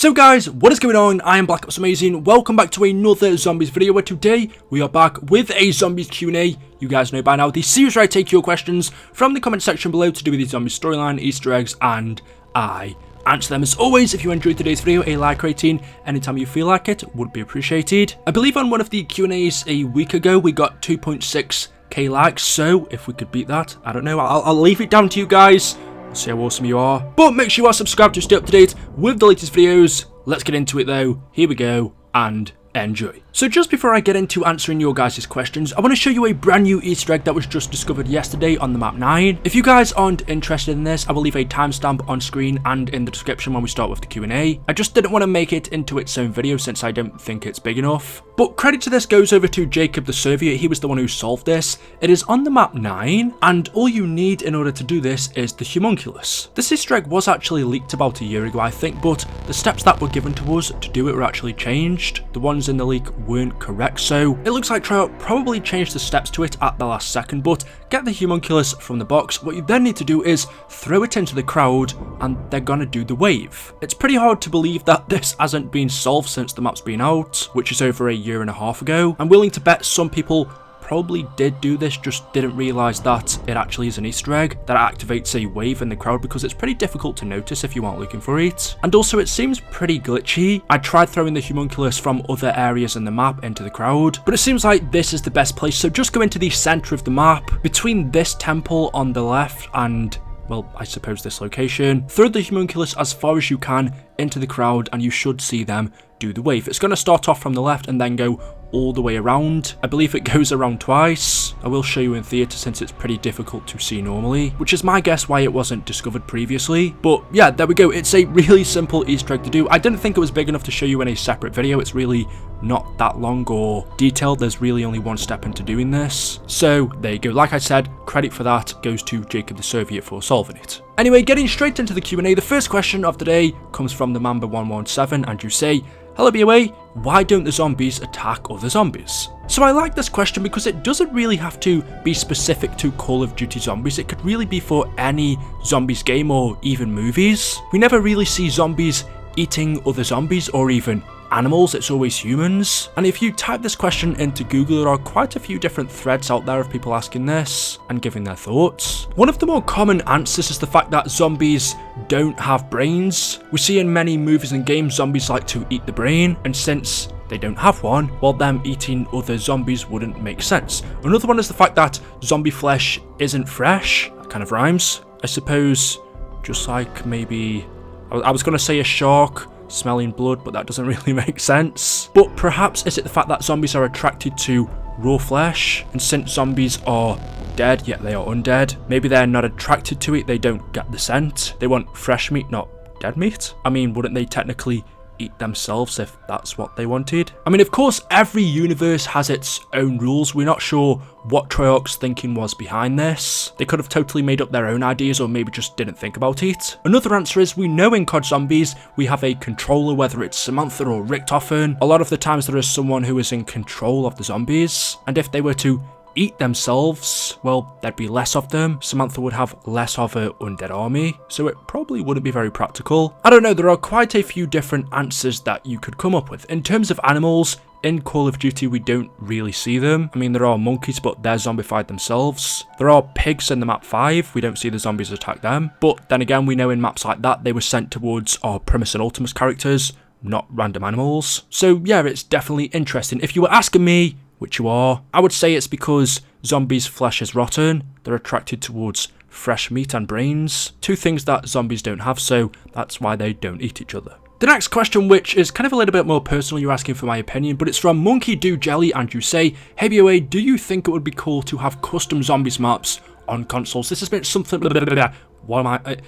So guys, what is going on? I am Amazing. Welcome back to another zombies video where today we are back with a zombies Q&A. You guys know by now the series where I take your questions from the comment section below to do with the zombie storyline, Easter eggs, and I answer them. As always, if you enjoyed today's video, a like rating anytime you feel like it would be appreciated. I believe on one of the Q&As a week ago we got 2.6k likes, so if we could beat that, I don't know, I'll leave it down to you guys. See how awesome you are. But make sure you are subscribed to stay up to date with the latest videos. Let's get into it though. Here we go and enjoy. So just before I get into answering your guys' questions, I want to show you a brand new Easter egg that was just discovered yesterday on the map 9. If you guys aren't interested in this, I will leave a timestamp on screen and in the description when we start with the Q&A. I just didn't want to make it into its own video since I don't think it's big enough. But credit to this goes over to Jacob the Surveyor. He was the one who solved this. It is on the map 9, and all you need in order to do this is the homunculus. This Easter egg was actually leaked about a year ago, I think, but the steps that were given to us to do it were actually changed. The ones in the leak weren't correct, so it looks like Tryout probably changed the steps to it at the last second. But get the homunculus from the box. What you then need to do is throw it into the crowd, and they're gonna do the wave. It's pretty hard to believe that this hasn't been solved since the map's been out, which is over a year and a half ago. I'm willing to bet some people probably did do this, just didn't realise that it actually is an Easter egg that activates a wave in the crowd, because it's pretty difficult to notice if you aren't looking for it. And also it seems pretty glitchy. I tried throwing the homunculus from other areas in the map into the crowd, but it seems like this is the best place. So just go into the centre of the map, between this temple on the left and, well, I suppose this location. Throw the homunculus as far as you can into the crowd and you should see them do the wave. It's going to start off from the left and then go all the way around. I believe it goes around twice. I will show you in theatre since it's pretty difficult to see normally, which is my guess why it wasn't discovered previously. But yeah, there we go. It's a really simple Easter egg to do. I didn't think it was big enough to show you in a separate video. It's really not that long or detailed. There's really only one step into doing this. So there you go. Like I said, credit for that goes to Jacob the Surveyor for solving it. Anyway, getting straight into the Q&A, the first question of the day comes from the Mamba117, and you say, "Hello BOA, why don't the zombies attack other zombies?" So I like this question because it doesn't really have to be specific to Call of Duty zombies. It could really be for any zombies game or even movies. We never really see zombies eating other zombies or even animals. It's always humans. And if you type this question into Google, there are quite a few different threads out there of people asking this and giving their thoughts. One of the more common answers is the fact that zombies don't have brains. We see in many movies and games zombies like to eat the brain, and since they don't have one, well, them eating other zombies wouldn't make sense. Another one is the fact that zombie flesh isn't fresh. That kind of rhymes, I suppose. Just like maybe, I was going to say a shark smelling blood, but that doesn't really make sense. But perhaps is it the fact that zombies are attracted to raw flesh, and since zombies are dead yet they are undead, maybe they're not attracted to it, they don't get the scent, they want fresh meat, not dead meat. I mean, wouldn't they technically eat themselves if that's what they wanted? I mean, of course, every universe has its own rules. We're not sure what Treyarch's thinking was behind this. They could have totally made up their own ideas or maybe just didn't think about it. Another answer is we know in COD Zombies we have a controller, whether it's Samantha or Richtofen. A lot of the times there is someone who is in control of the zombies, and if they were to eat themselves, well, there'd be less of them. Samantha would have less of her undead army, so it probably wouldn't be very practical. I don't know, there are quite a few different answers that you could come up with. In terms of animals, in Call of Duty we don't really see them. I mean, there are monkeys, but they're zombified themselves. There are pigs in the map 5, we don't see the zombies attack them. But then again, we know in maps like that they were sent towards our Primis and Ultimus characters, not random animals. So yeah, it's definitely interesting. If you were asking me, which you are, I would say it's because zombies' flesh is rotten. They're attracted towards fresh meat and brains, two things that zombies don't have, so that's why they don't eat each other. The next question, which is kind of a little bit more personal, you're asking for my opinion, but it's from Monkey Do Jelly, and you say, "Hey BOA, do you think it would be cool to have custom zombies maps on consoles?" This has been something, what am I,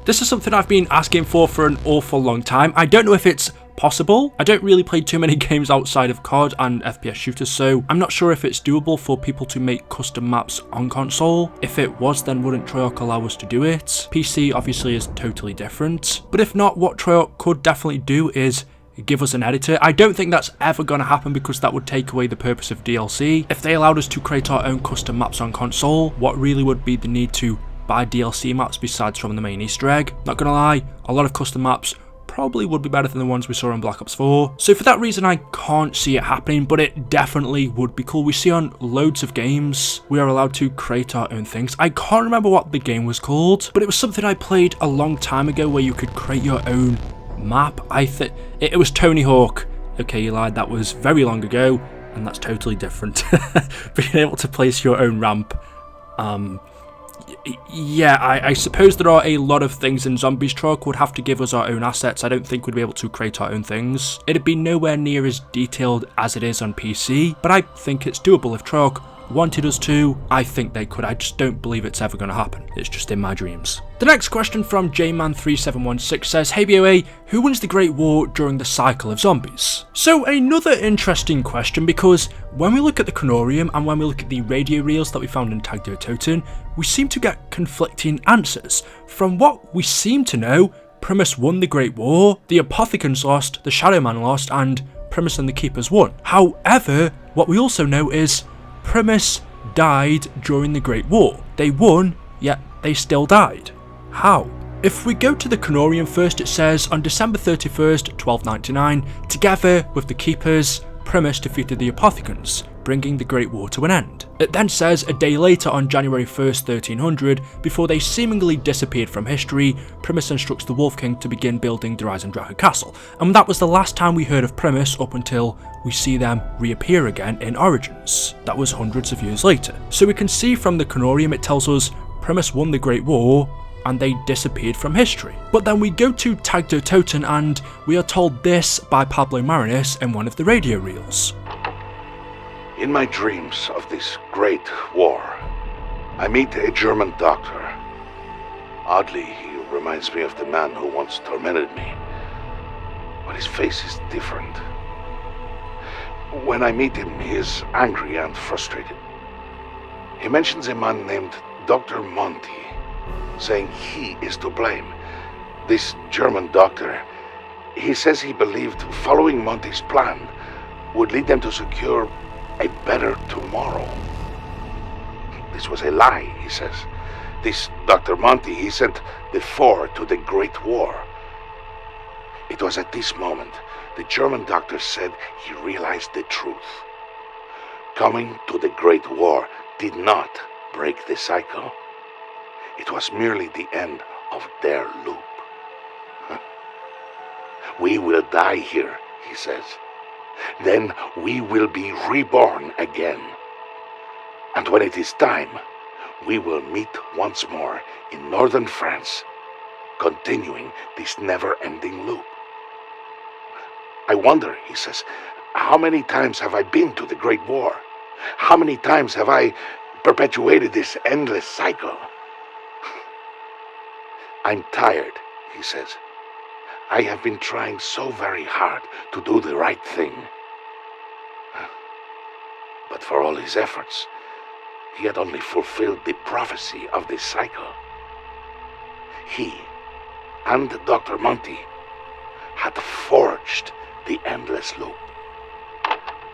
this is something I've been asking for an awful long time. I don't know if it's possible. I don't really play too many games outside of COD and FPS shooters, so I'm not sure if it's doable for people to make custom maps on console. If it was, then wouldn't Treyarch allow us to do it? PC obviously is totally different, but if not, what Treyarch could definitely do is give us an editor. I don't think that's ever going to happen because that would take away the purpose of DLC. If they allowed us to create our own custom maps on console, what really would be the need to buy DLC maps besides from the main Easter egg? Not gonna lie, a lot of custom maps probably would be better than the ones we saw in Black Ops 4. So for that reason, I can't see it happening, but it definitely would be cool. We see on loads of games, we are allowed to create our own things. I can't remember what the game was called, but it was something I played a long time ago where you could create your own map. I think it was Tony Hawk. Okay, you lied, that was very long ago, and that's totally different. Being able to place your own ramp. Yeah, I suppose there are a lot of things in Zombies. Trog would have to give us our own assets. I don't think we'd be able to create our own things. It'd be nowhere near as detailed as it is on PC, but I think it's doable. If Trog wanted us to, I think they could. I just don't believe it's ever going to happen. It's just in my dreams. The next question from JMan3716 says, hey BOA, who wins the Great War during the cycle of zombies? So another interesting question, because when we look at the Canorium and when we look at the radio reels that we found in Tag der Toten, we seem to get conflicting answers. From what we seem to know, Primis won the Great War, the Apothicons lost, the Shadow Man lost, and Primis and the Keepers won. However, what we also know is Primis died during the Great War. They won, yet they still died. How? If we go to the Canorium first, it says, on December 31st, 1299, together with the Keepers, Primis defeated the Apothicons, bringing the Great War to an end. It then says a day later on January 1st, 1300, before they seemingly disappeared from history, Primis instructs the Wolf King to begin building Der Eisendrache Castle, and that was the last time we heard of Primis up until we see them reappear again in Origins. That was hundreds of years later. So we can see from the Canorium it tells us Primis won the Great War, and they disappeared from history. But then we go to Tag der Toten and we are told this by Pablo Marinis in one of the radio reels. In my dreams of this great war, I meet a German doctor. Oddly, he reminds me of the man who once tormented me, but his face is different. When I meet him, he is angry and frustrated. He mentions a man named Dr. Monty, saying he is to blame. This German doctor, he says he believed following Monty's plan would lead them to secure a better tomorrow. This was a lie, he says. This Dr. Monty, he sent the four to the Great War. It was at this moment the German doctor said he realized the truth. Coming to the Great War did not break the cycle. It was merely the end of their loop. We will die here, he says. Then we will be reborn again. And when it is time, we will meet once more in northern France, continuing this never-ending loop. I wonder, he says, how many times have I been to the Great War? How many times have I perpetuated this endless cycle? I'm tired, he says. I have been trying so very hard to do the right thing. But for all his efforts, he had only fulfilled the prophecy of this cycle. He and Dr. Monty had forged the endless loop.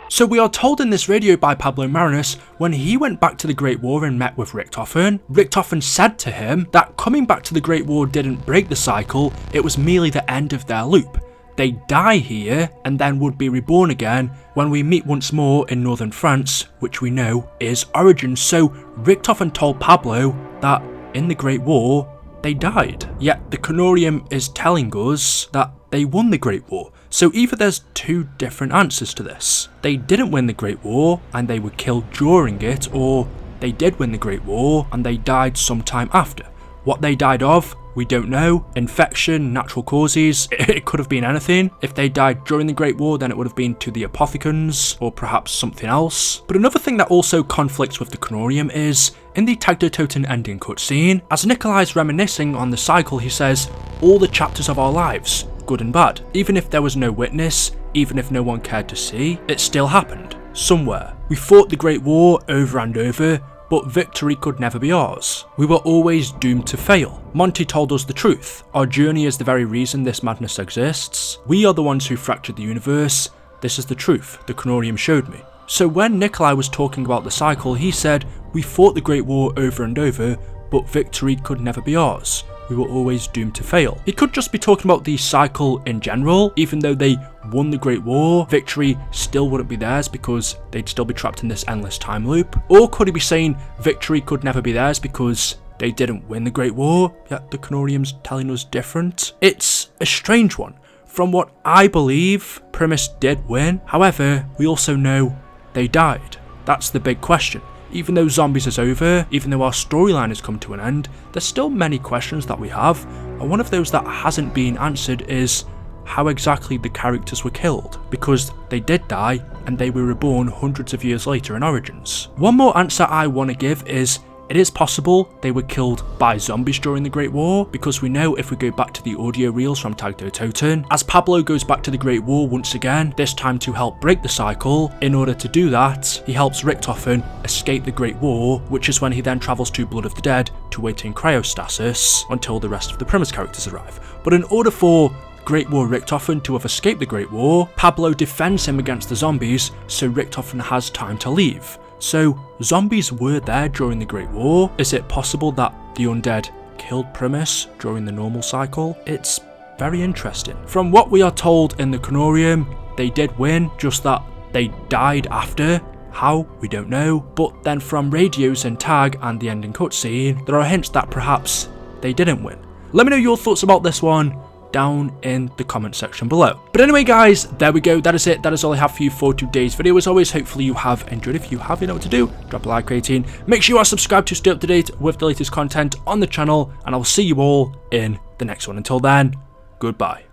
So we are told in this radio by Pablo Marinis, when he went back to the Great War and met with Richtofen said to him that coming back to the Great War didn't break the cycle, it was merely the end of their loop. They die here and then would be reborn again when we meet once more in northern France, which we know is Origins. So Richtofen told Pablo that in the Great War, they died. Yet the Canorium is telling us that they won the Great War. So either there's two different answers to this. They didn't win the Great War and they were killed during it, or they did win the Great War and they died sometime after. What they died of, we don't know. Infection, natural causes, it could have been anything. If they died during the Great War, then it would have been to the Apothicons, or perhaps something else. But another thing that also conflicts with the Canorium is, in the Tag der Toten ending cutscene, as Nikolai's reminiscing on the cycle, he says, all the chapters of our lives, good and bad. Even if there was no witness, even if no one cared to see, it still happened, somewhere. We fought the Great War over and over, but victory could never be ours. We were always doomed to fail. Monty told us the truth. Our journey is the very reason this madness exists. We are the ones who fractured the universe. This is the truth, the Canorium showed me. So when Nikolai was talking about the cycle, he said, we fought the Great War over and over, but victory could never be ours. we were always doomed to fail. He could just be talking about the cycle in general. Even though they won the Great War, victory still wouldn't be theirs because they'd still be trapped in this endless time loop. Or could he be saying victory could never be theirs because they didn't win the Great War, yet the Canorium's telling us different? It's a strange one. From what I believe, Primis did win. However, we also know they died. That's the big question. Even though Zombies is over, even though our storyline has come to an end, there's still many questions that we have, and one of those that hasn't been answered is how exactly the characters were killed, because they did die and they were reborn hundreds of years later in Origins. One more answer I want to give is it is possible they were killed by zombies during the Great War, because we know if we go back to the audio reels from Tag Do Toten, as Pablo goes back to the Great War once again, this time to help break the cycle. In order to do that, he helps Richtofen escape the Great War, which is when he then travels to Blood of the Dead to wait in cryostasis until the rest of the Primis characters arrive. But in order for Great War Richtofen to have escaped the Great War, Pablo defends him against the zombies, so Richtofen has time to leave. So, zombies were there during the Great War. Is it possible that the undead killed Primis during the normal cycle? It's very interesting. From what we are told in the Canorium, they did win, just that they died after. How? We don't know. But then from radios and Tag and the ending cutscene, there are hints that perhaps they didn't win. Let me know your thoughts about this one down in the comment section below. But anyway guys, there we go, that is it, that is all I have for you for today's video. As always, hopefully you have enjoyed. If you have, you know what to do, drop a like rating, make sure you are subscribed to stay up to date with the latest content on the channel, and I'll see you all in the next one. Until then, goodbye.